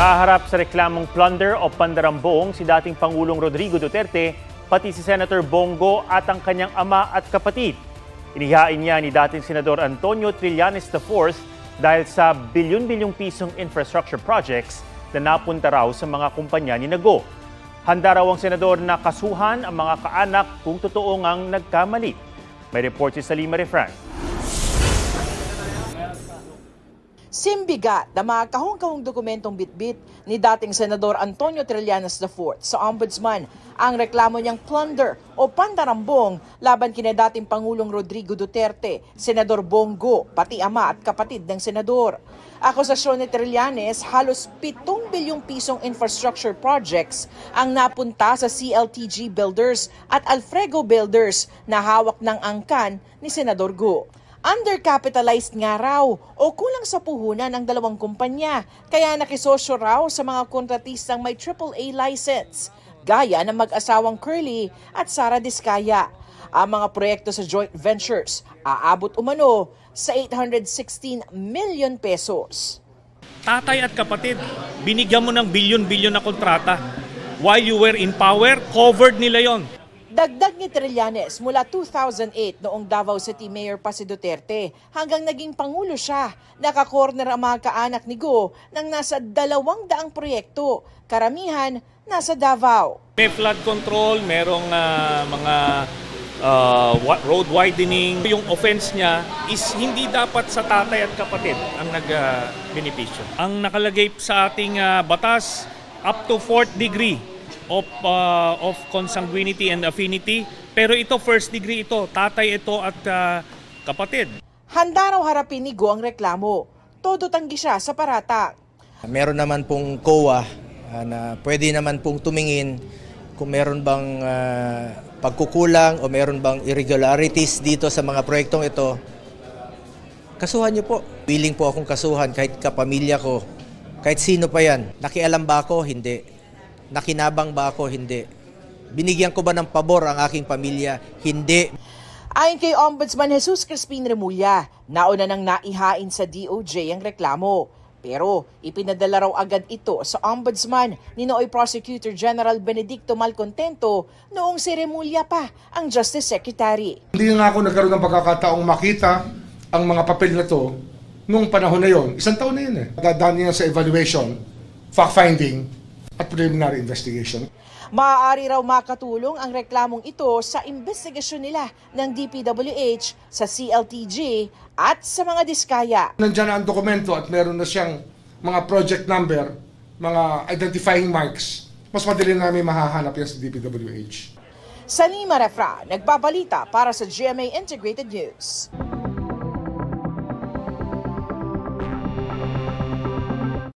Naharap sa reklamong plunder o pandarambong si dating Pangulong Rodrigo Duterte, pati si Senator Bongo at ang kanyang ama at kapatid. Inihain niya ni dating Senador Antonio Trillanes IV dahil sa bilyon-bilyong pisong infrastructure projects na napunta raw sa mga kumpanya ni Go. Handa raw ang senador na kasuhan ang mga kaanak kung totoo ngang nagkamali. May report si Salima Refran. Simbigat na mga kahong-kahong dokumentong bitbit ni dating Senador Antonio Trillanes IV sa Ombudsman ang reklamo niyang plunder o pandarambong laban kina dating Pangulong Rodrigo Duterte, Senador Bongo, pati ama at kapatid ng senador. Akusasyon ni Trillanes, halos 7 bilyong pisong infrastructure projects ang napunta sa CLTG Builders at Alfrego Builders na hawak ng angkan ni Senador Go. Undercapitalized nga raw o kulang sa puhunan ng dalawang kumpanya kaya nakisosyo raw sa mga kontratistang may AAA license, gaya ng mag-asawang Curly at Sara Diskaya. Ang mga proyekto sa joint ventures aabot umano sa 816 million pesos. Tatay at kapatid, binigyan mo ng bilyon-bilyon na kontrata. While you were in power, covered nila yon. Dagdag ni Trillanes mula 2008 noong Davao City Mayor pa si Duterte hanggang naging Pangulo siya, nakakorner ang mga kaanak ni Go ng nasa 200 proyekto, karamihan nasa Davao. May flood control, merong mga road widening. Yung offense niya is hindi dapat sa tatay at kapatid ang nag-benepisyo. Ang nakalagay sa ating batas, up to 4th degree of consanguinity and affinity, pero ito first degree ito, tatay ito at kapatid. Handa raw harapin ni Go ang reklamo. Todo tanggi siya sa paratang. Meron naman pong COA na pwede naman pong tumingin kung meron bang pagkukulang o meron bang irregularities dito sa mga proyektong ito. Kasuhan niyo po. Willing po akong kasuhan kahit kapamilya ko, kahit sino pa yan. Nakialam ba ako? Hindi. Nakinabang ba ako? Hindi. Binigyan ko ba ng pabor ang aking pamilya? Hindi. Ayon kay Ombudsman Jesus Crispin Remulla, nauna nang naihain sa DOJ ang reklamo. Pero ipinadala raw agad ito sa Ombudsman ni Nooy Prosecutor General Benedicto Malcontento noong si Remulla pa ang Justice Secretary. Hindi nga ako nagkaroon ng pagkakataong makita ang mga papel na to noong panahon na yon. 1 taon na yun eh. Dadaan niya sa evaluation, fact-finding, at preliminary investigation. Maaari raw makatulong ang reklamong ito sa investigasyon nila ng DPWH sa CLTG at sa mga Diskaya. Nandiyan na ang dokumento at meron na siyang mga project number, mga identifying marks. Mas madali namin mahahanap yan sa DPWH. Salima Refran, nagbabalita para sa GMA Integrated News.